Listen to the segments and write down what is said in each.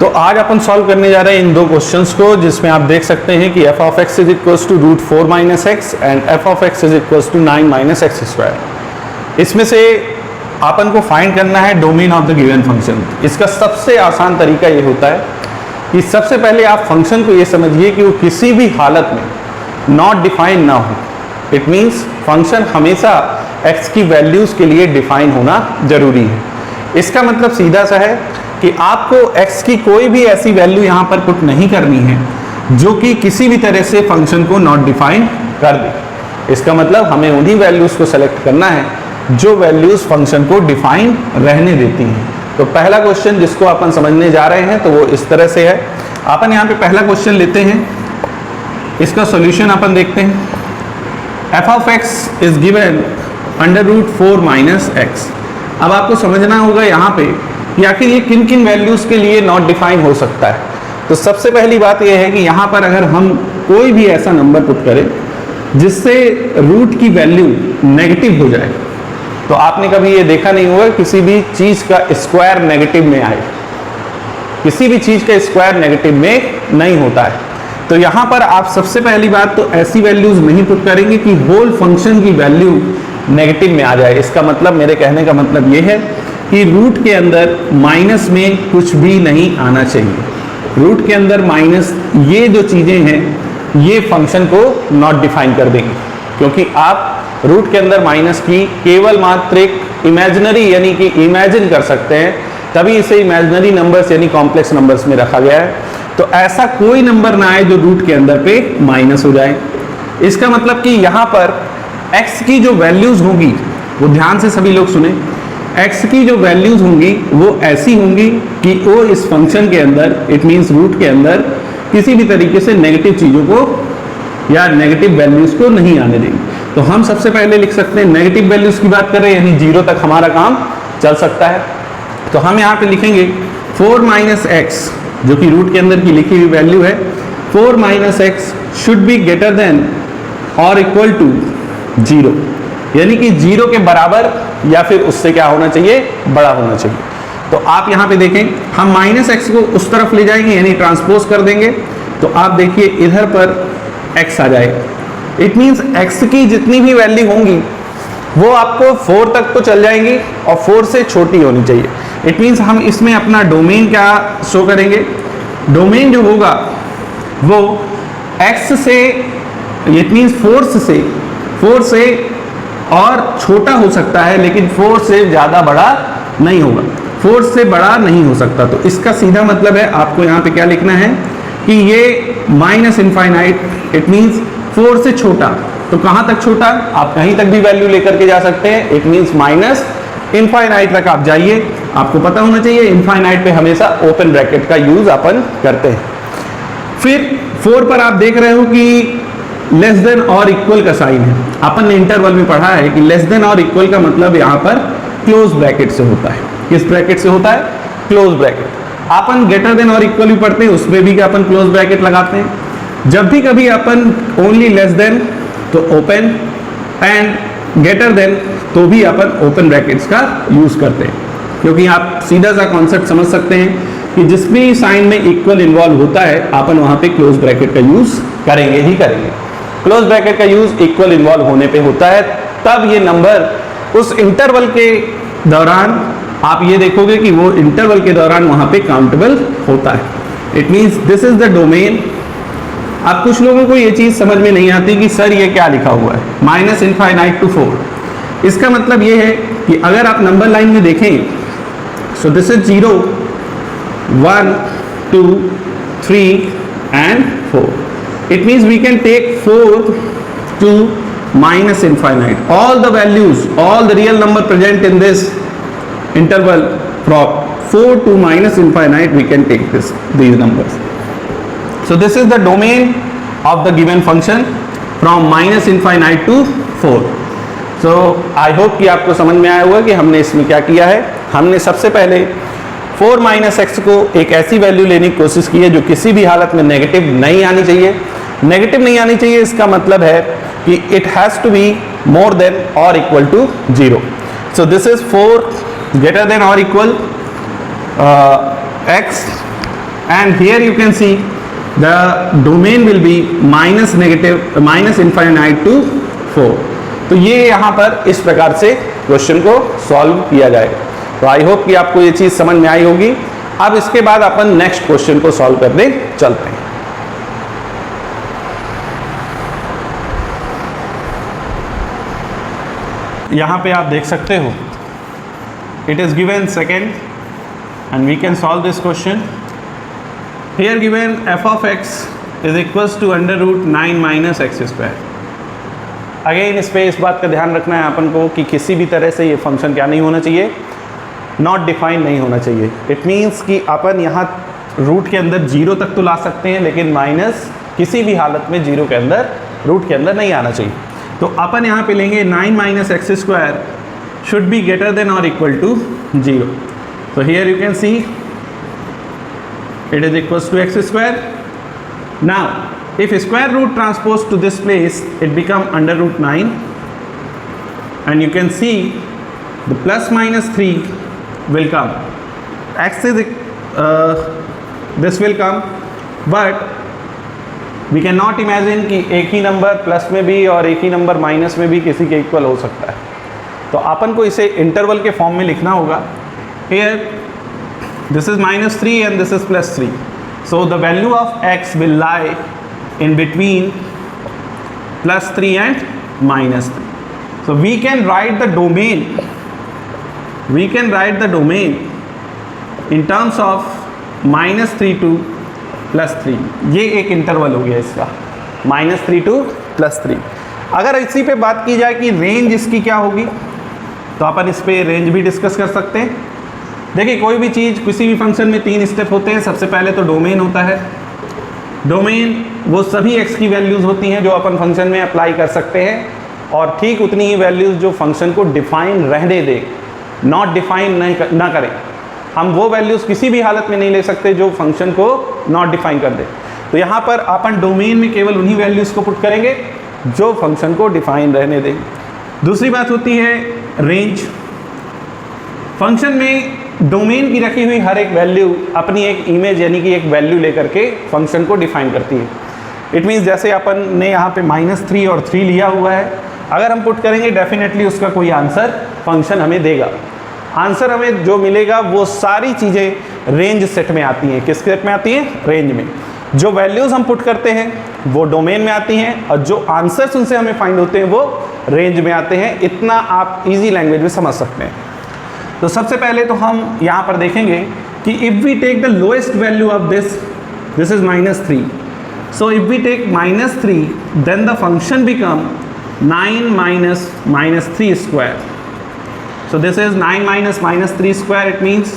तो आज अपन सॉल्व करने जा रहे हैं इन दो क्वेश्चंस को, जिसमें आप देख सकते हैं कि f of x is equals to root 4 minus X and f of x is equals to 9 minus X square. इसमें से अपन को फाइंड करना है domain of the given function. इसका सबसे आसान तरीका ये होता है कि सबसे पहले आप फंक्शन को ये समझिए कि वो किसी भी हालत में नॉट डिफाइन ना हो। इट मीन्स फंक्शन हमेशा x की वैल्यूज़ के लिए डिफाइन होना जरूरी है। इसका मतलब सीधा सा है कि आपको x की कोई भी ऐसी वैल्यू यहाँ पर पुट नहीं करनी है जो कि किसी भी तरह से फंक्शन को नॉट डिफाइन कर दे। इसका मतलब हमें उन्हीं वैल्यूज़ को सेलेक्ट करना है जो वैल्यूज़ फंक्शन को डिफाइन रहने देती हैं। तो पहला क्वेश्चन जिसको अपन समझने जा रहे हैं तो वो इस तरह से है। अपन यहाँ पे पहला क्वेश्चन लेते हैं, इसका सॉल्यूशन अपन देखते हैं। f of x is given under root 4 minus X. अब आपको समझना होगा यहाँ पे कि आखिर ये किन किन वैल्यूज़ के लिए नॉट डिफाइन हो सकता है। तो सबसे पहली बात यह है कि यहाँ पर अगर हम कोई भी ऐसा नंबर पुट करें जिससे रूट की वैल्यू नेगेटिव हो जाए, तो आपने कभी ये देखा नहीं होगा किसी भी चीज़ का स्क्वायर नेगेटिव में आए। किसी भी चीज़ का स्क्वायर नेगेटिव में नहीं होता है। तो यहाँ पर आप सबसे पहली बात तो ऐसी वैल्यूज़ नहीं पुट करेंगे कि होल फंक्शन की वैल्यू नेगेटिव में आ जाए। इसका मतलब, मेरे कहने का मतलब ये है कि रूट के अंदर माइनस में कुछ भी नहीं आना चाहिए। रूट के अंदर माइनस, ये जो चीज़ें हैं ये फंक्शन को नॉट डिफाइन कर देंगे, क्योंकि आप रूट के अंदर माइनस की केवल मात्र एक इमेजिनरी यानी कि इमेजिन कर सकते हैं, तभी इसे इमेजिनरी नंबर्स यानी कॉम्प्लेक्स नंबर्स में रखा गया है। तो ऐसा कोई नंबर ना आए जो रूट के अंदर पे माइनस हो जाए। इसका मतलब कि यहाँ पर x की जो वैल्यूज़ होंगी वो ध्यान से सभी लोग सुने, x की जो वैल्यूज़ होंगी वो ऐसी होंगी कि वो इस फंक्शन के अंदर, इट मीन्स रूट के अंदर, किसी भी तरीके से नेगेटिव चीज़ों को या नेगेटिव वैल्यूज़ को नहीं आने देंगे। तो हम सबसे पहले लिख सकते हैं, नेगेटिव वैल्यूज़ की बात कर रहे हैं यानी 0 तक हमारा काम चल सकता है। तो हम यहाँ पे लिखेंगे 4 माइनस एक्स, जो कि रूट के अंदर की लिखी हुई वैल्यू है। 4 minus x should be greater than और इक्वल टू 0, यानी कि 0 के बराबर या फिर उससे क्या होना चाहिए, बड़ा होना चाहिए। तो आप यहाँ पे देखें, हम माइनस एक्स को उस तरफ ले जाएंगे यानी ट्रांसपोज कर देंगे, तो आप देखिए इधर पर x आ जाएगा। इट मीन्स x की जितनी भी वैल्यू होंगी वो आपको 4 तक तो चल जाएंगी और 4 से छोटी होनी चाहिए। इट मीन्स हम इसमें अपना डोमेन क्या शो करेंगे, डोमेन जो होगा वो x से, इट मीन्स 4 से और छोटा हो सकता है, लेकिन 4 से ज़्यादा बड़ा नहीं होगा। 4 से बड़ा नहीं हो सकता। तो इसका सीधा मतलब है आपको यहाँ पे क्या लिखना है कि ये माइनस इनफाइनाइट, इट मीन्स 4 से छोटा। तो कहाँ तक छोटा, आप कहीं तक भी वैल्यू लेकर के जा सकते हैं। इट मीन्स माइनस इनफाइनाइट तक आप जाइए। आपको पता होना चाहिए इनफाइनाइट पे हमेशा ओपन ब्रैकेट का यूज अपन करते हैं। फिर 4 पर आप देख रहे हो कि लेस देन और इक्वल का साइन है। अपन ने इंटरवल में पढ़ा है कि लेस देन और इक्वल का मतलब यहाँ पर क्लोज ब्रैकेट से होता है। किस ब्रैकेट से होता है, क्लोज ब्रैकेट। अपन ग्रेटर देन और इक्वल भी पढ़ते हैं, उसमें भी अपन क्लोज ब्रैकेट लगाते हैं। जब भी कभी अपन ओनली लेस देन तो ओपन एंड ग्रेटर देन तो भी अपन ओपन ब्रैकेट्स का यूज करते हैं, क्योंकि आप सीधा सा कॉन्सेप्ट समझ सकते हैं कि जिस भी साइन में इक्वल इन्वॉल्व होता है अपन वहाँ पे क्लोज ब्रैकेट का यूज करेंगे ही करेंगे। क्लोज ब्रैकेट का यूज इक्वल इन्वॉल्व होने पे होता है, तब ये नंबर उस इंटरवल के दौरान आप ये देखोगे कि वो इंटरवल के दौरान वहाँ पे काउंटेबल होता है। It means this is the domain. अब कुछ लोगों को ये चीज़ समझ में नहीं आती कि सर ये क्या लिखा हुआ है, माइनस इनफाइनाइट टू 4। इसका मतलब ये है कि अगर आप नंबर लाइन में देखें, सो this is 0, 1, 2, 3 and 4। It means we can take 4 to minus infinite. All the values, all the real number present in this interval from 4 to minus infinite, we can take these numbers. So this is the domain of the given function from minus infinite to 4. So I hope कि आपको समझ में आया होगा कि हमने इसमें क्या किया है। हमने सबसे पहले 4 माइनस एक्स को एक ऐसी वैल्यू लेने की कोशिश की है जो किसी भी हालत में नेगेटिव नहीं आनी चाहिए। नेगेटिव नहीं आनी चाहिए, इसका मतलब है कि it has to be more than और equal to 0। So this is 4 greater than और equal x and here you can see the domain will be minus infinite to 4. तो ये यहाँ पर इस प्रकार से क्वेश्चन को सॉल्व किया जाएगा। तो आई होप कि आपको ये चीज़ समझ में आई होगी। अब इसके बाद अपन नेक्स्ट क्वेश्चन को सॉल्व करने चलते हैं। यहाँ पे आप देख सकते हो it is given second and we can solve this question. Here given f of x is equals to under root 9 minus x square. Again इस पे इस बात का ध्यान रखना है अपन को कि किसी भी तरह से ये फंक्शन क्या नहीं होना चाहिए, नॉट डिफाइन नहीं होना चाहिए। इट मीन्स कि अपन यहाँ रूट के अंदर जीरो तक तो ला सकते हैं, लेकिन माइनस किसी भी हालत में जीरो के अंदर रूट के अंदर नहीं आना चाहिए। तो अपन यहाँ पे लेंगे 9 minus X square should be greater than और इक्वल टू 0। तो here you can see it is equals to X square. Now if square root transpose to this place, it become under root 9, and you can see the plus minus 3 will come. X is this will come, but we cannot imagine कि एक ही number plus में भी और एक ही number minus में भी किसी के इक्वल हो सकता है। तो अपन को इसे इंटरवल के फॉर्म में लिखना होगा। Here this is minus 3 and this is plus 3, so the value of x will lie in between plus 3 and minus 3. So we can write the domain in terms of minus 3 to plus 3. ये एक interval हो गया इसका, minus 3 to plus 3। अगर इसी पे बात की जाए कि रेंज इसकी क्या होगी, तो अपन इस पे रेंज भी डिस्कस कर सकते हैं। देखिए कोई भी चीज़ किसी भी फंक्शन में 3 स्टेप होते हैं। सबसे पहले तो डोमेन होता है। डोमेन वो सभी x की वैल्यूज़ होती हैं जो अपन फंक्शन में अप्लाई कर सकते हैं, और ठीक उतनी ही वैल्यूज़ जो फंक्शन को डिफाइन रहने दे, नॉट डिफाइन ना करें। हम वो वैल्यूज़ किसी भी हालत में नहीं ले सकते जो फंक्शन को नॉट डिफाइन कर दे। तो यहाँ पर अपन डोमेन में केवल उन्हीं वैल्यूज़ को पुट करेंगे जो फंक्शन को डिफाइन रहने दें। दूसरी बात होती है रेंज। फंक्शन में डोमेन की रखी हुई हर एक वैल्यू अपनी एक इमेज यानी कि एक वैल्यू लेकर के फंक्शन को डिफाइन करती है। इट मीन्स जैसे अपन ने यहाँ पे -3 और 3 लिया हुआ है, अगर हम पुट करेंगे डेफिनेटली उसका कोई आंसर फंक्शन हमें देगा। आंसर हमें जो मिलेगा वो सारी चीज़ें रेंज सेट में आती हैं। किस सेट में आती हैं? रेंज में। जो वैल्यूज़ हम पुट करते हैं वो डोमेन में आती हैं, और जो आंसर्स उनसे हमें फाइंड होते हैं वो रेंज में आते हैं। इतना आप ईजी लैंग्वेज में समझ सकते हैं। तो सबसे पहले तो हम यहाँ पर देखेंगे कि if we take the lowest value of this is -3, so if we take -3 then the function become 9 minus 3 square. So this is 9 minus -3 square, it means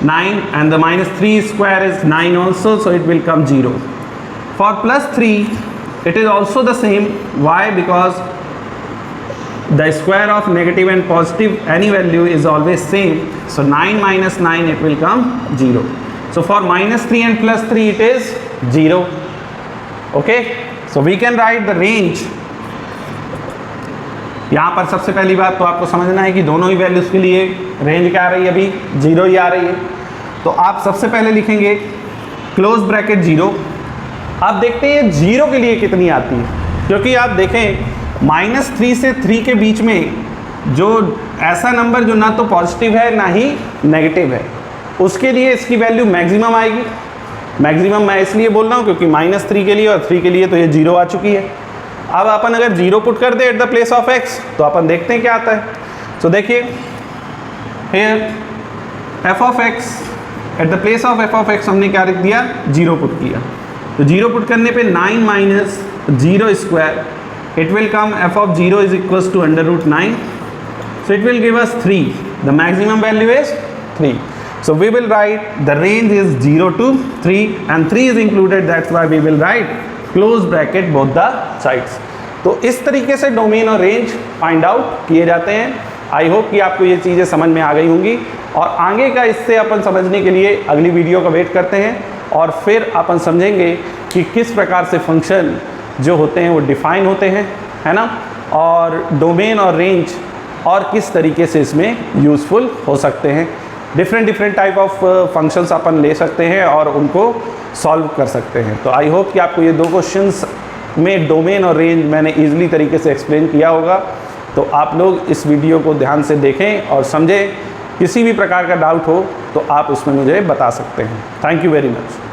9, and the -3 square is 9 also, so it will come 0. For +3 it is also the same. Why? Because the square of negative and positive any value is always same, so 9 minus 9 it will come 0. So for -3 and +3 it is 0. Okay, so we can write the range. यहाँ पर सबसे पहली बात तो आपको समझना है कि दोनों ही वैल्यूज़ के लिए रेंज क्या आ रही है, अभी 0 ही आ रही है। तो आप सबसे पहले लिखेंगे क्लोज ब्रैकेट 0। आप देखते हैं 0 के लिए कितनी आती है, क्योंकि आप देखें -3 से 3 के बीच में जो ऐसा नंबर जो ना तो पॉजिटिव है ना ही नेगेटिव है, उसके लिए इसकी वैल्यू मैक्सिमम आएगी। मैक्सिमम मैं इसलिए बोल रहा हूँ क्योंकि -3 के लिए और 3 के लिए तो ये 0 आ चुकी है। अब अपन अगर 0 पुट कर दे at the place of x, तो अपन देखते हैं क्या आता है। सो देखिए here f of x eight the place of f of x हमने क्या लिख दिया, 0 पुट किया। तो 0 पुट करने पे 9 minus 0 square, it will come f of 0 is equals to under root 9, so it will give us 3. The maximum value is 3. So we will write the range is 0 to 3 and 3 is included, that's why we will write close bracket both the sides. तो इस तरीके से domain और range find out किए जाते हैं। I hope कि आपको ये चीज़ें समझ में आ गई होंगी, और आगे का इससे अपन समझने के लिए अगली वीडियो का वेट करते हैं, और फिर अपन समझेंगे कि किस प्रकार से फंक्शन जो होते हैं वो डिफाइन होते हैं, है ना, और डोमेन और रेंज और किस तरीके से इसमें यूज़फुल हो सकते हैं। डिफरेंट टाइप ऑफ फंक्शंस अपन ले सकते हैं और उनको सॉल्व कर सकते हैं। तो आई होप कि आपको ये 2 क्वेश्चंस में डोमेन और रेंज मैंने ईजिली तरीके से एक्सप्लेन किया होगा। तो आप लोग इस वीडियो को ध्यान से देखें और समझें। किसी भी प्रकार का डाउट हो तो आप उसमें मुझे बता सकते हैं। Thank you very much.